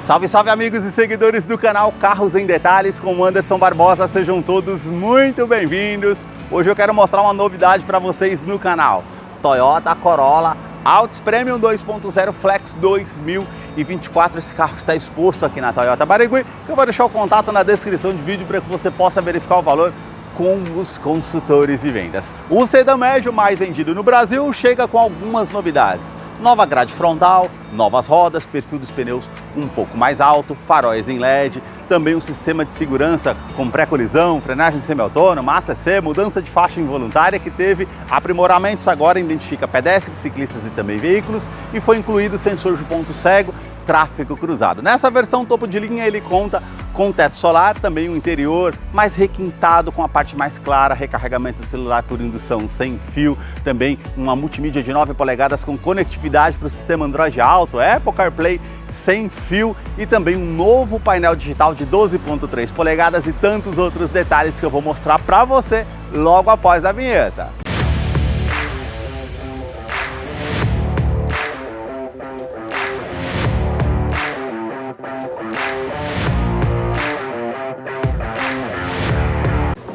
Salve, salve amigos e seguidores do canal Carros em Detalhes com o Anderson Barbosa, sejam todos muito bem-vindos. Hoje eu quero mostrar uma novidade para vocês no canal. Toyota Corolla Altis Premium 2.0 Flex 2024, esse carro está exposto aqui na Toyota Barigui. Eu vou deixar o contato na descrição do vídeo para que você possa verificar o valor com os consultores de vendas. O sedã médio mais vendido no Brasil chega com algumas novidades. Nova grade frontal, novas rodas, perfil dos pneus um pouco mais alto, faróis em LED, também um sistema de segurança com pré-colisão, frenagem semi-autônoma, ACC, mudança de faixa involuntária que teve aprimoramentos agora, identifica pedestres, ciclistas e também veículos, e foi incluído sensor de ponto cego, tráfego cruzado. Nessa versão topo de linha ele conta com teto solar, também um interior mais requintado com a parte mais clara, recarregamento do celular por indução sem fio, também uma multimídia de 9 polegadas com conectividade para o sistema Android Auto, Apple CarPlay sem fio e também um novo painel digital de 12.3 polegadas e tantos outros detalhes que eu vou mostrar para você logo após a vinheta.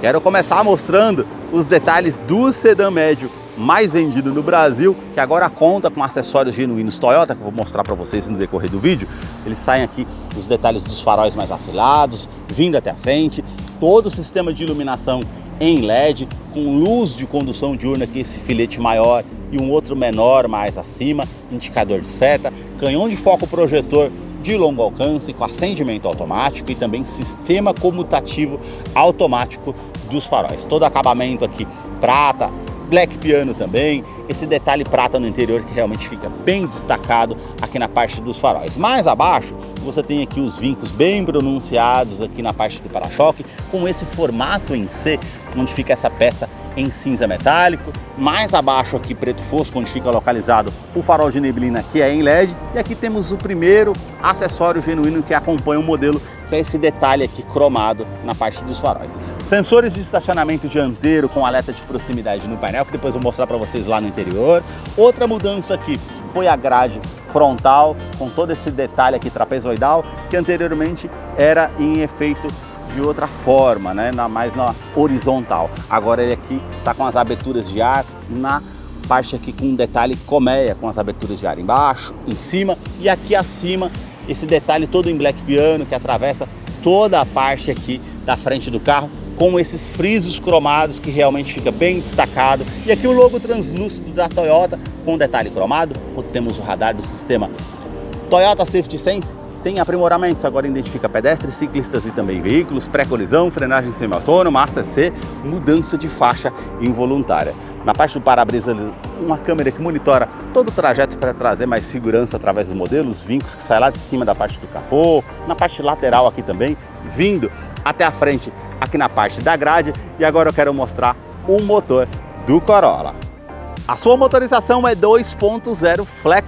Quero começar mostrando os detalhes do sedã médio mais vendido no Brasil, que agora conta com acessórios genuínos Toyota, que eu vou mostrar para vocês no decorrer do vídeo. Eles saem aqui os detalhes dos faróis mais afilados, vindo até a frente, todo o sistema de iluminação em LED, com luz de condução diurna, que é esse filete maior e um outro menor mais acima, indicador de seta, canhão de foco projetor de longo alcance com acendimento automático e também sistema comutativo automático dos faróis. Todo acabamento aqui prata, black piano também, esse detalhe prata no interior que realmente fica bem destacado aqui na parte dos faróis. Mais abaixo você tem aqui os vincos bem pronunciados aqui na parte do para-choque, com esse formato em C, onde fica essa peça em cinza metálico. Mais abaixo aqui preto fosco, onde fica localizado o farol de neblina, que é em LED. E aqui temos o primeiro acessório genuíno que acompanha o modelo, que é esse detalhe aqui cromado na parte dos faróis. Sensores de estacionamento dianteiro com alerta de proximidade no painel, que depois eu vou mostrar para vocês lá no interior. Outra mudança aqui foi a grade frontal, com todo esse detalhe aqui trapezoidal, que anteriormente era em efeito de outra forma, né? Mais na horizontal. Agora ele aqui está com as aberturas de ar na parte aqui com um detalhe colmeia, com as aberturas de ar embaixo, em cima e aqui acima esse detalhe todo em black piano que atravessa toda a parte aqui da frente do carro, com esses frisos cromados que realmente fica bem destacado. E aqui o logo translúcido da Toyota com detalhe cromado. Temos o radar do sistema Toyota Safety Sense, tem aprimoramentos, agora identifica pedestres, ciclistas e também veículos, pré-colisão, frenagem semi-autônoma, ACC, mudança de faixa involuntária. Na parte do para-brisa, uma câmera que monitora todo o trajeto para trazer mais segurança através dos modelos, vincos que saem lá de cima da parte do capô, na parte lateral aqui também, vindo até a frente aqui na parte da grade. E agora eu quero mostrar o motor do Corolla. A sua motorização é 2.0 Flex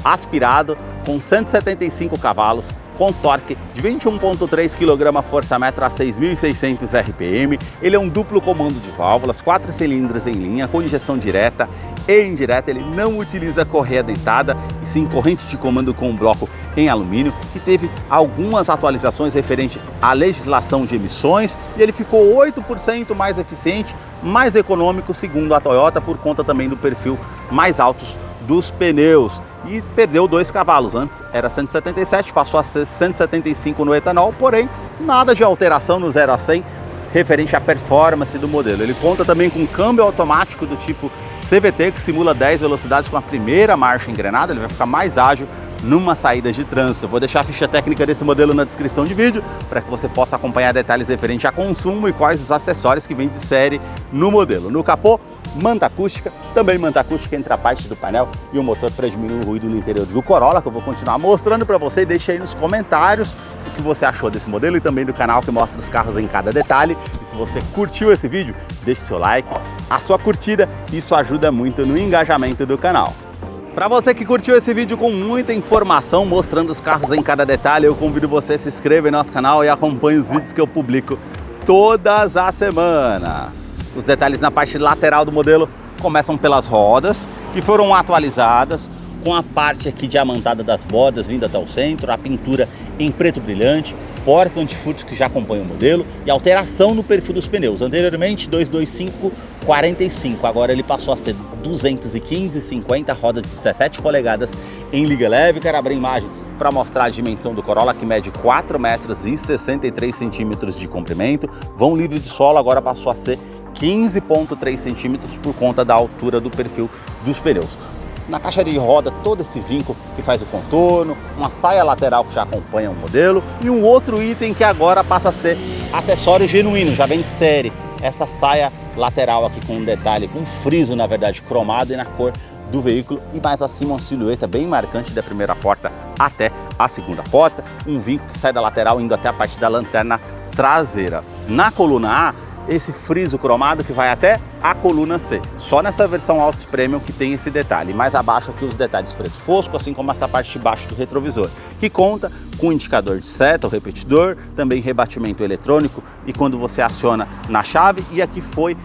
aspirado, com 175 cavalos, com torque de 21.3 kgfm a 6.600 RPM. Ele é um duplo comando de válvulas, 4 cilindros em linha, com injeção direta e indireta. Ele não utiliza correia deitada, e sim corrente de comando com bloco em alumínio, que teve algumas atualizações referente à legislação de emissões, e ele ficou 8% mais eficiente, mais econômico, segundo a Toyota, por conta também do perfil mais alto dos pneus, e perdeu 2 cavalos. Antes era 177, passou a ser 175 no etanol, porém nada de alteração no 0 a 100 referente à performance do modelo. Ele conta também com câmbio automático do tipo CVT, que simula 10 velocidades com a primeira marcha engrenada. Ele vai ficar mais ágil numa saída de trânsito. Eu vou deixar a ficha técnica desse modelo na descrição de vídeo para que você possa acompanhar detalhes referentes a consumo e quais os acessórios que vem de série no modelo. No capô, manta acústica, também manta acústica entre a parte do painel e o motor para diminuir o ruído no interior do Corolla, que eu vou continuar mostrando para você. Deixa aí nos comentários o que você achou desse modelo e também do canal que mostra os carros em cada detalhe. E se você curtiu esse vídeo, deixe seu like, a sua curtida, isso ajuda muito no engajamento do canal. Para você que curtiu esse vídeo com muita informação mostrando os carros em cada detalhe, eu convido você a se inscrever no nosso canal e acompanhe os vídeos que eu publico todas as semanas. Os detalhes na parte lateral do modelo começam pelas rodas, que foram atualizadas, com a parte aqui diamantada das bordas vindo até o centro, a pintura em preto brilhante, porta antifurto que já acompanha o modelo e alteração no perfil dos pneus. Anteriormente 225/45, agora ele passou a ser 215/50, roda de 17 polegadas em liga leve. Quero abrir a imagem para mostrar a dimensão do Corolla, que mede 4 metros e 63 centímetros de comprimento. Vão livre de solo agora passou a ser 15,3 centímetros por conta da altura do perfil dos pneus. Na caixa de roda, todo esse vinco que faz o contorno, uma saia lateral que já acompanha o modelo e um outro item que agora passa a ser acessório genuíno, já vem de série. Essa saia lateral aqui com um detalhe, com um friso, na verdade, cromado e na cor do veículo, e mais acima uma silhueta bem marcante da primeira porta até a segunda porta, um vinco que sai da lateral indo até a parte da lanterna traseira. Na coluna A, esse friso cromado que vai até a coluna C. Só nessa versão Altis Premium que tem esse detalhe. Mais abaixo aqui os detalhes preto fosco, assim como essa parte de baixo do retrovisor, que conta com indicador de seta, o repetidor, também rebatimento eletrônico e quando você aciona na chave. E aqui foi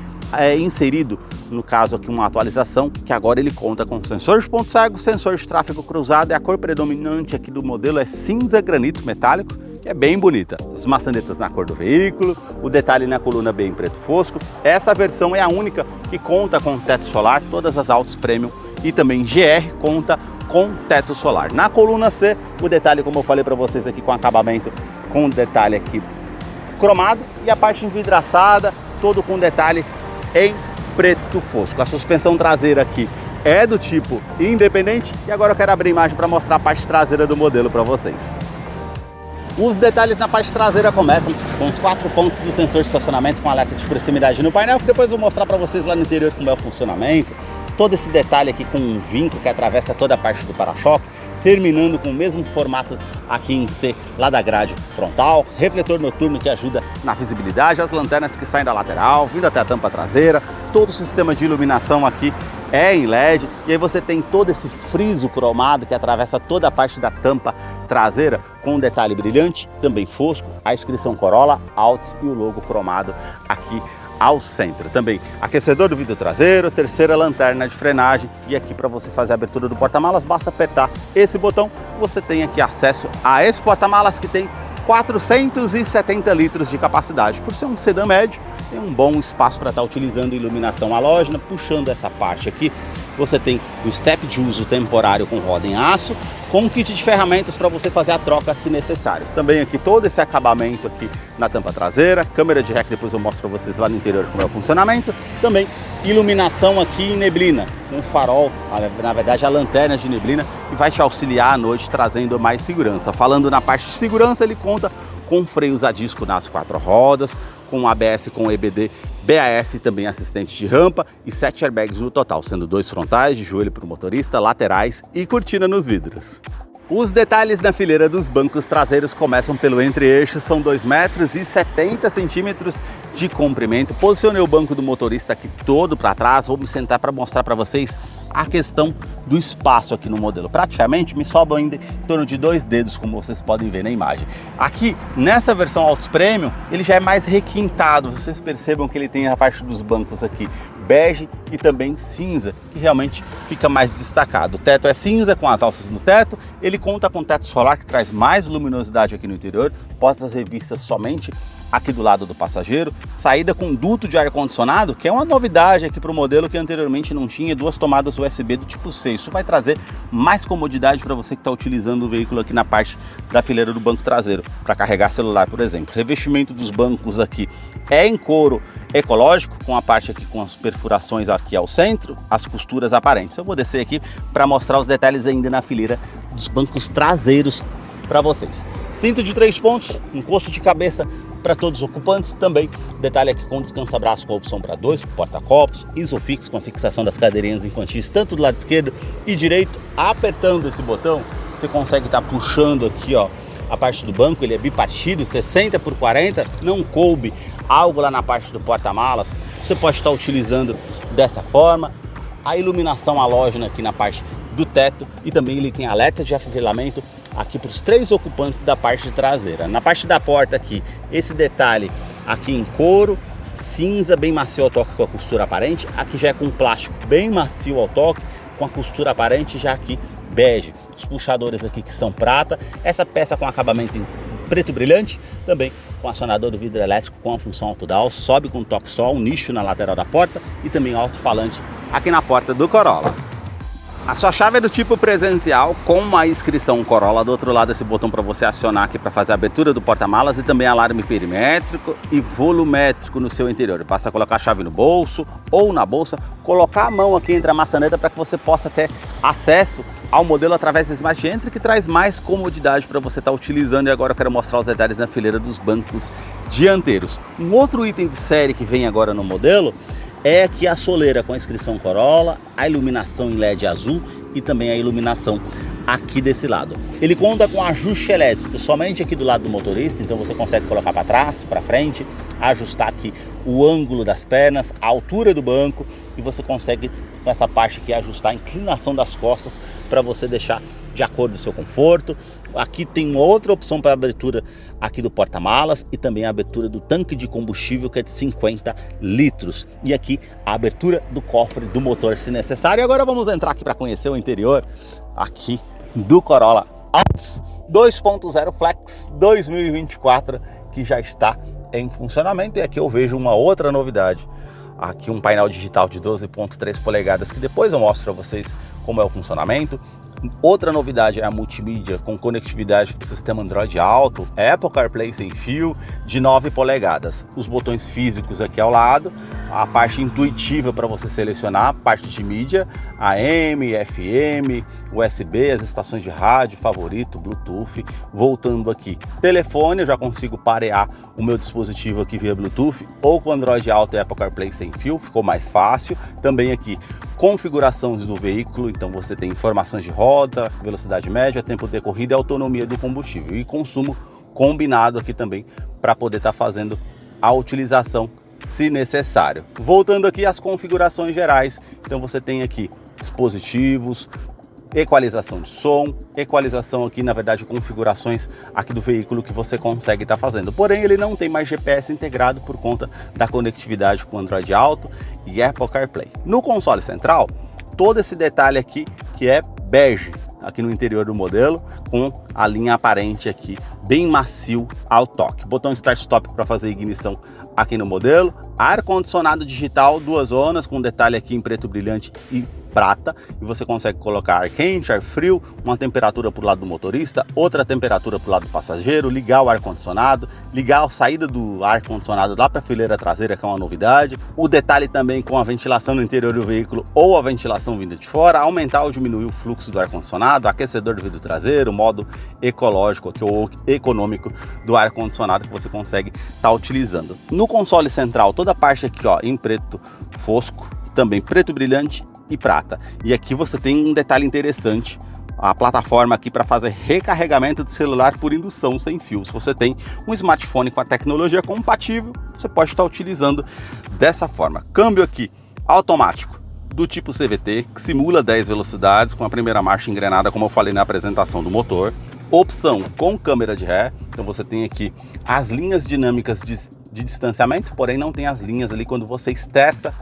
inserido, no caso aqui, uma atualização que agora ele conta com sensor de ponto cego, sensor de tráfego cruzado, e a cor predominante aqui do modelo é cinza granito metálico, que é bem bonita. As maçanetas na cor do veículo, o detalhe na coluna B em preto fosco. Essa versão é a única que conta com teto solar, todas as Altis Premium e também GR conta com teto solar. Na coluna C, o detalhe, como eu falei para vocês aqui, com acabamento com um detalhe aqui cromado e a parte envidraçada, todo com detalhe em preto fosco. A suspensão traseira aqui é do tipo independente e agora eu quero abrir a imagem para mostrar a parte traseira do modelo para vocês. Os detalhes na parte traseira começam com os 4 pontos do sensor de estacionamento com alerta de proximidade no painel, que depois eu vou mostrar para vocês lá no interior como é o funcionamento. Todo esse detalhe aqui com um vinco que atravessa toda a parte do para-choque, terminando com o mesmo formato aqui em C lá da grade frontal, refletor noturno que ajuda na visibilidade, as lanternas que saem da lateral, vindo até a tampa traseira, todo o sistema de iluminação aqui é em LED, e aí você tem todo esse friso cromado que atravessa toda a parte da tampa traseira com um detalhe brilhante, também fosco, a inscrição Corolla, Altis e o logo cromado aqui ao centro. Também aquecedor do vidro traseiro, terceira lanterna de frenagem, e aqui para você fazer a abertura do porta-malas basta apertar esse botão, você tem aqui acesso a esse porta-malas que tem 470 litros de capacidade. Por ser um sedã médio, tem um bom espaço para estar utilizando iluminação halógena. Puxando essa parte aqui, você tem o step de uso temporário com roda em aço, com um kit de ferramentas para você fazer a troca se necessário. Também aqui todo esse acabamento aqui na tampa traseira, câmera de ré que depois eu mostro para vocês lá no interior como é o funcionamento. Também iluminação aqui em neblina, um farol, na verdade a lanterna de neblina, que vai te auxiliar à noite trazendo mais segurança. Falando na parte de segurança, ele conta com freios a disco nas 4 rodas, com ABS com EBD, BAS e também assistente de rampa e 7 airbags no total, sendo 2 frontais, de joelho para o motorista, laterais e cortina nos vidros. Os detalhes na fileira dos bancos traseiros começam pelo entre-eixo, são 2,70 metros de comprimento. Posicionei o banco do motorista aqui todo para trás, vou me sentar para mostrar para vocês a questão do espaço aqui no modelo. Praticamente me sobram ainda em torno de 2 dedos, como vocês podem ver na imagem. Aqui, nessa versão Altis Premium, ele já é mais requintado. Vocês percebam que ele tem a parte dos bancos aqui bege e também cinza, que realmente fica mais destacado. O teto é cinza com as alças no teto, ele conta com teto solar que traz mais luminosidade aqui no interior, portas revistas somente aqui do lado do passageiro, saída com duto de ar-condicionado, que é uma novidade aqui para o modelo que anteriormente não tinha, 2 tomadas USB do tipo C. Isso vai trazer mais comodidade para você que está utilizando o veículo aqui na parte da fileira do banco traseiro, para carregar celular, por exemplo. O revestimento dos bancos aqui é em couro ecológico, com a parte aqui com as perfurações aqui ao centro, as costuras aparentes. Eu vou descer aqui para mostrar os detalhes ainda na fileira dos bancos traseiros para vocês. Cinto de 3 pontos, encosto de cabeça para todos os ocupantes, também detalhe aqui com descansa-braço com a opção para 2 porta-copos, Isofix com a fixação das cadeirinhas infantis tanto do lado esquerdo e direito. Apertando esse botão, você consegue estar puxando aqui, ó, a parte do banco. Ele é bipartido, 60 por 40, não coube algo lá na parte do porta-malas, você pode estar utilizando dessa forma. A iluminação halógena aqui na parte do teto, e também ele tem alerta de afivelamento aqui para os 3 ocupantes da parte traseira. Na parte da porta aqui, esse detalhe aqui em couro, cinza, bem macio ao toque com a costura aparente. Aqui já é com plástico bem macio ao toque, com a costura aparente já aqui bege. Os puxadores aqui que são prata, essa peça com acabamento em preto brilhante, também com acionador do vidro elétrico com a função autodown, sobe com toque só, um nicho na lateral da porta e também alto-falante aqui na porta do Corolla. A sua chave é do tipo presencial com uma inscrição Corolla, do outro lado esse botão para você acionar aqui para fazer a abertura do porta-malas e também alarme perimétrico e volumétrico no seu interior. Basta colocar a chave no bolso ou na bolsa, colocar a mão aqui entre a maçaneta para que você possa ter acesso ao modelo através do Smart Entry, que traz mais comodidade para você estar utilizando. E agora eu quero mostrar os detalhes na fileira dos bancos dianteiros. Um outro item de série que vem agora no modelo é aqui a soleira com a inscrição Corolla, a iluminação em LED azul e também a iluminação aqui desse lado. Ele conta com ajuste elétrico somente aqui do lado do motorista, então você consegue colocar para trás, para frente, ajustar aqui o ângulo das pernas, a altura do banco e você consegue com essa parte aqui ajustar a inclinação das costas para você deixar de acordo com o seu conforto. Aqui tem uma outra opção para abertura aqui do porta-malas e também a abertura do tanque de combustível, que é de 50 litros. E aqui a abertura do cofre do motor, se necessário. E agora vamos entrar aqui para conhecer o interior aqui do Corolla Altis 2.0 Flex 2024, que já está em funcionamento. E aqui eu vejo uma outra novidade. Aqui um painel digital de 12.3 polegadas, que depois eu mostro para vocês como é o funcionamento. Outra novidade é a multimídia com conectividade com o sistema Android Auto, Apple CarPlay sem fio de 9 polegadas. Os botões físicos aqui ao lado, a parte intuitiva para você selecionar, a parte de mídia, AM, FM, USB, as estações de rádio, favorito, Bluetooth. Voltando aqui, telefone, eu já consigo parear o meu dispositivo aqui via Bluetooth ou com Android Auto e Apple CarPlay sem fio, ficou mais fácil. Também aqui configurações do veículo, então você tem informações de roda, velocidade média, tempo decorrido e autonomia do combustível e consumo combinado aqui também para poder estar fazendo a utilização se necessário. Voltando aqui às configurações gerais, então você tem aqui dispositivos, equalização de som, equalização aqui, na verdade, configurações aqui do veículo que você consegue estar fazendo. Porém, ele não tem mais GPS integrado por conta da conectividade com Android Auto e Apple CarPlay. No console central, todo esse detalhe aqui que é bege aqui no interior do modelo, com a linha aparente aqui bem macio ao toque. Botão Start Stop para fazer ignição aqui no modelo, ar-condicionado digital, 2 zonas, com detalhe aqui em preto brilhante e prata, e você consegue colocar ar quente, ar frio, uma temperatura para o lado do motorista, outra temperatura para o lado do passageiro, ligar o ar-condicionado, ligar a saída do ar-condicionado lá para a fileira traseira, que é uma novidade, o detalhe também com a ventilação no interior do veículo ou a ventilação vinda de fora, aumentar ou diminuir o fluxo do ar-condicionado, aquecedor do vidro traseiro, modo ecológico aqui, ou econômico do ar-condicionado que você consegue estar utilizando. No console central, toda a parte aqui ó, em preto fosco, também preto brilhante e prata. E aqui você tem um detalhe interessante, a plataforma aqui para fazer recarregamento de celular por indução sem fio. Se você tem um smartphone com a tecnologia compatível, você pode estar utilizando dessa forma. Câmbio aqui automático do tipo CVT, que simula 10 velocidades com a primeira marcha engrenada, como eu falei na apresentação do motor. Opção com câmera de ré, então você tem aqui as linhas dinâmicas de distanciamento, porém não tem as linhas ali quando você esterça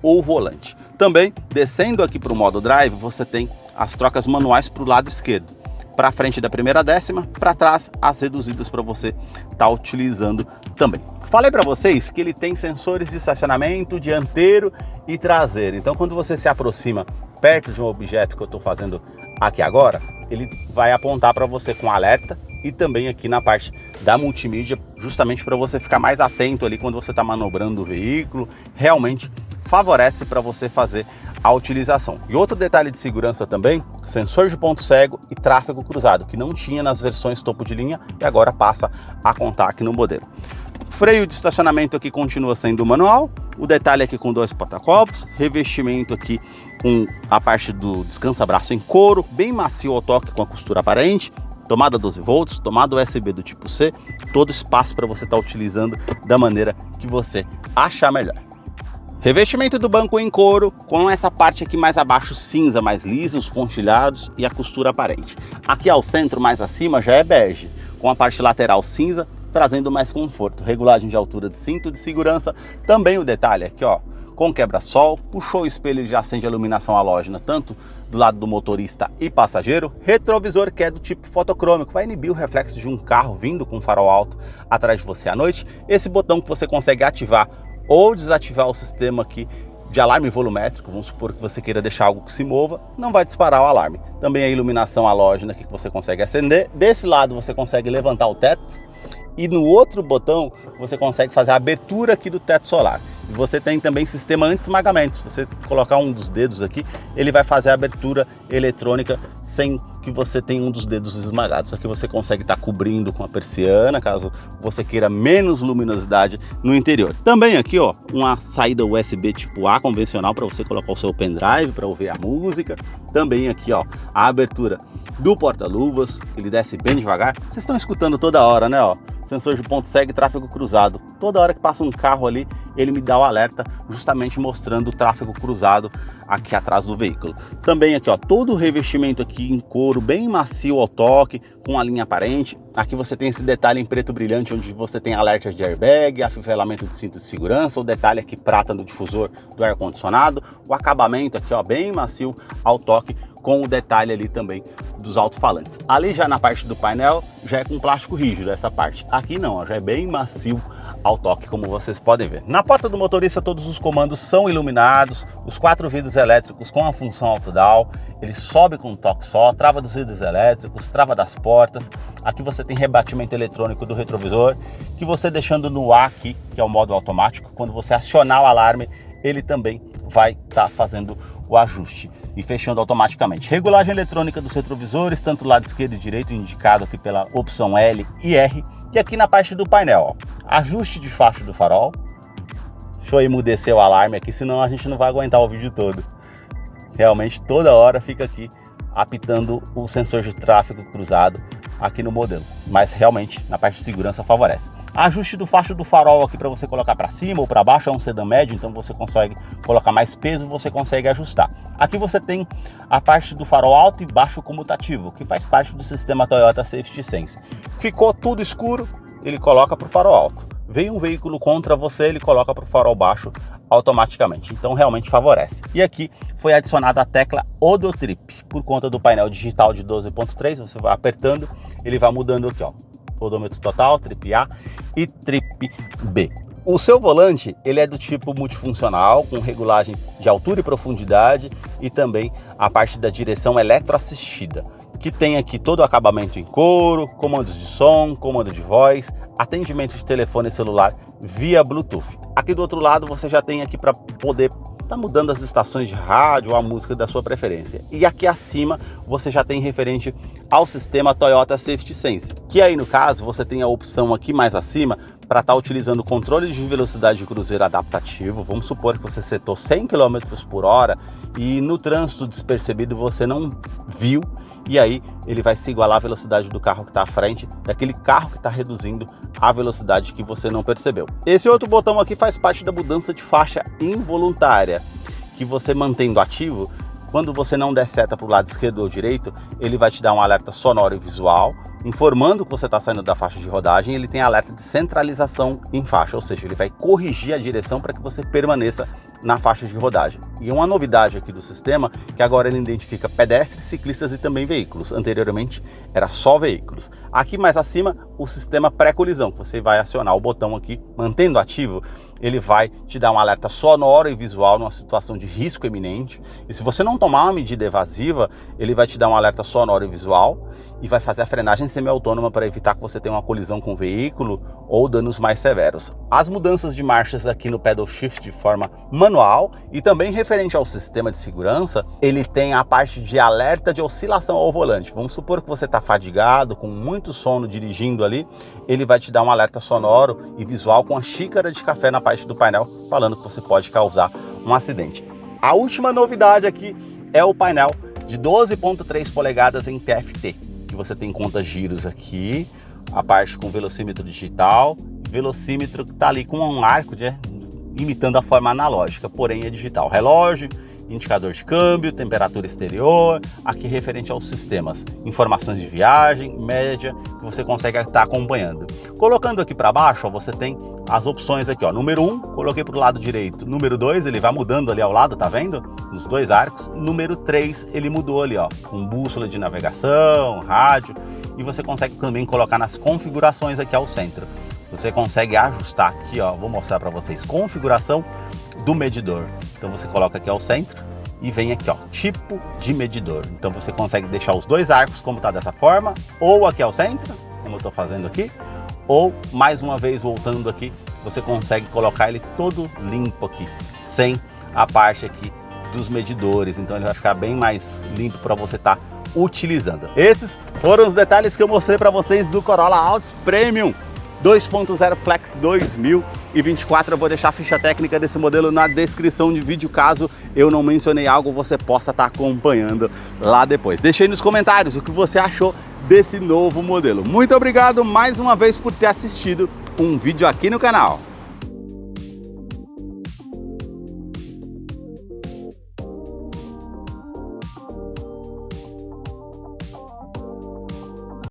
o volante. Também, descendo aqui para o modo drive, você tem as trocas manuais para o lado esquerdo. Para frente da primeira décima, para trás as reduzidas para você estar utilizando também. Falei para vocês que ele tem sensores de estacionamento dianteiro e traseiro. Então quando você se aproxima perto de um objeto que eu estou fazendo aqui agora, ele vai apontar para você com alerta e também aqui na parte da multimídia, justamente para você ficar mais atento ali quando você está manobrando o veículo. Realmente favorece para você fazer a utilização. E outro detalhe de segurança também, sensor de ponto cego e tráfego cruzado, que não tinha nas versões topo de linha e agora passa a contar aqui no modelo. Freio de estacionamento aqui continua sendo manual, o detalhe aqui com 2 porta-copos, revestimento aqui com a parte do descansa-braço em couro, bem macio ao toque com a costura aparente, tomada 12 volts, tomada USB do tipo C, todo espaço para você estar utilizando da maneira que você achar melhor. Revestimento do banco em couro, com essa parte aqui mais abaixo cinza, mais lisa, os pontilhados e a costura aparente. Aqui ao centro, mais acima, já é bege, com a parte lateral cinza, trazendo mais conforto. Regulagem de altura de cinto de segurança, também o detalhe aqui ó, com quebra-sol, puxou o espelho e já acende a iluminação halógena, tanto do lado do motorista e passageiro. Retrovisor, que é do tipo fotocrômico, vai inibir o reflexo de um carro vindo com farol alto atrás de você à noite. Esse botão que você consegue ativar ou desativar o sistema aqui de alarme volumétrico, vamos supor que você queira deixar algo que se mova, não vai disparar o alarme. Também a iluminação halógena aqui que você consegue acender. Desse lado você consegue levantar o teto e no outro botão você consegue fazer a abertura aqui do teto solar. E você tem também sistema anti-esmagamento. Se você colocar um dos dedos aqui, ele vai fazer a abertura eletrônica sem que você tenha um dos dedos esmagados. Aqui você consegue estar cobrindo com a persiana, caso você queira menos luminosidade no interior. Também aqui, ó, uma saída USB tipo A convencional para você colocar o seu pendrive para ouvir a música. Também aqui, ó, a abertura do porta-luvas, ele desce bem devagar. Vocês estão escutando toda hora, né, ó? Sensor de ponto cego e tráfego cruzado. Toda hora que passa um carro ali, ele me dá o alerta, justamente mostrando o tráfego cruzado aqui atrás do veículo. Também aqui, ó, todo o revestimento aqui em couro, bem macio ao toque, com a linha aparente. Aqui você tem esse detalhe em preto brilhante, onde você tem alertas de airbag, afivelamento de cinto de segurança, o detalhe aqui prata no difusor do ar-condicionado, o acabamento aqui, ó, bem macio ao toque, com o detalhe ali também dos alto-falantes. Ali já na parte do painel, já é com plástico rígido essa parte. Aqui não, ó, já é bem macio ao toque, como vocês podem ver. Na porta do motorista, todos os comandos são iluminados, os 4 vidros elétricos com a função auto-down, ele sobe com um toque só, trava dos vidros elétricos, trava das portas. Aqui você tem rebatimento eletrônico do retrovisor, que você deixando no A aqui, que é o modo automático, quando você acionar o alarme, ele também vai estar fazendo o ajuste e fechando automaticamente. Regulagem eletrônica dos retrovisores, tanto lado esquerdo e direito, indicado aqui pela opção L e R. E aqui na parte do painel, ó, ajuste de faixa do farol. Deixa eu emudecer o alarme aqui, senão a gente não vai aguentar o vídeo todo. Realmente toda hora fica aqui apitando o sensor de tráfego cruzado aqui no modelo, mas realmente na parte de segurança favorece. Ajuste do faixa do farol aqui para você colocar para cima ou para baixo, é um sedã médio, então você consegue colocar mais peso, você consegue ajustar. Aqui você tem a parte do farol alto e baixo comutativo, que faz parte do sistema Toyota Safety Sense. Ficou tudo escuro, ele coloca para o farol alto. Veio um veículo contra você, ele coloca para o farol baixo automaticamente, então realmente favorece. E aqui foi adicionada a tecla Odotrip, por conta do painel digital de 12.3, você vai apertando, ele vai mudando aqui, ó, odômetro total, trip A e trip B. O seu volante, ele é do tipo multifuncional, com regulagem de altura e profundidade e também a parte da direção eletroassistida, que tem aqui todo o acabamento em couro, comandos de som, comando de voz, atendimento de telefone celular via Bluetooth. Aqui do outro lado você já tem aqui para poder estar mudando as estações de rádio ou a música da sua preferência. E aqui acima você já tem referente ao sistema Toyota Safety Sense, que aí no caso você tem a opção aqui mais acima para estar utilizando o controle de velocidade de cruzeiro adaptativo. Vamos supor que você setou 100 km por hora e no trânsito despercebido você não viu, e aí ele vai se igualar à velocidade do carro que está à frente, daquele carro que está reduzindo a velocidade que você não percebeu. Esse outro botão aqui faz parte da mudança de faixa involuntária, que você mantendo ativo, quando você não der seta para o lado esquerdo ou direito, ele vai te dar um alerta sonoro e visual, informando que você está saindo da faixa de rodagem. Ele tem alerta de centralização em faixa, ou seja, ele vai corrigir a direção para que você permaneça na faixa de rodagem. E uma novidade aqui do sistema, que agora ele identifica pedestres, ciclistas e também veículos. Anteriormente era só veículos. Aqui mais acima, o sistema pré-colisão, que você vai acionar o botão aqui, mantendo ativo, ele vai te dar um alerta sonoro e visual numa situação de risco iminente. E se você não tomar uma medida evasiva, ele vai te dar um alerta sonoro e visual e vai fazer a frenagem semi-autônoma para evitar que você tenha uma colisão com o veículo ou danos mais severos. As mudanças de marchas aqui no pedal shift de forma manual e também referente ao sistema de segurança, ele tem a parte de alerta de oscilação ao volante. Vamos supor que você está fadigado, com muito sono dirigindo ali, ele vai te dar um alerta sonoro e visual com a xícara de café na parte do painel, falando que você pode causar um acidente. A última novidade aqui é o painel de 12.3 polegadas em TFT, que você tem conta giros aqui, a parte com velocímetro digital, velocímetro que está ali com um arco imitando a forma analógica, porém é digital. Relógio, indicador de câmbio, temperatura exterior, aqui referente aos sistemas, informações de viagem, média, que você consegue estar acompanhando. Colocando aqui para baixo, ó, você tem as opções aqui, ó. Número 1, coloquei para o lado direito. Número 2, ele vai mudando ali ao lado, tá vendo? Nos dois arcos. Número 3, ele mudou ali, ó, com bússola de navegação, rádio, e você consegue também colocar nas configurações aqui ao centro. Você consegue ajustar aqui, ó, vou mostrar para vocês, configuração do medidor. Então você coloca aqui ao centro e vem aqui, ó, tipo de medidor. Então você consegue deixar os dois arcos como tá dessa forma, ou aqui ao centro, como eu tô fazendo aqui, ou mais uma vez voltando aqui, você consegue colocar ele todo limpo aqui, sem a parte aqui dos medidores. Então ele vai ficar bem mais limpo para você estar utilizando. Esses foram os detalhes que eu mostrei para vocês do Corolla Altis Premium 2.0 Flex 2024. Eu vou deixar a ficha técnica desse modelo na descrição de vídeo, caso eu não mencionei algo, você possa estar acompanhando lá depois. Deixe aí nos comentários o que você achou desse novo modelo. Muito obrigado mais uma vez por ter assistido um vídeo aqui no canal.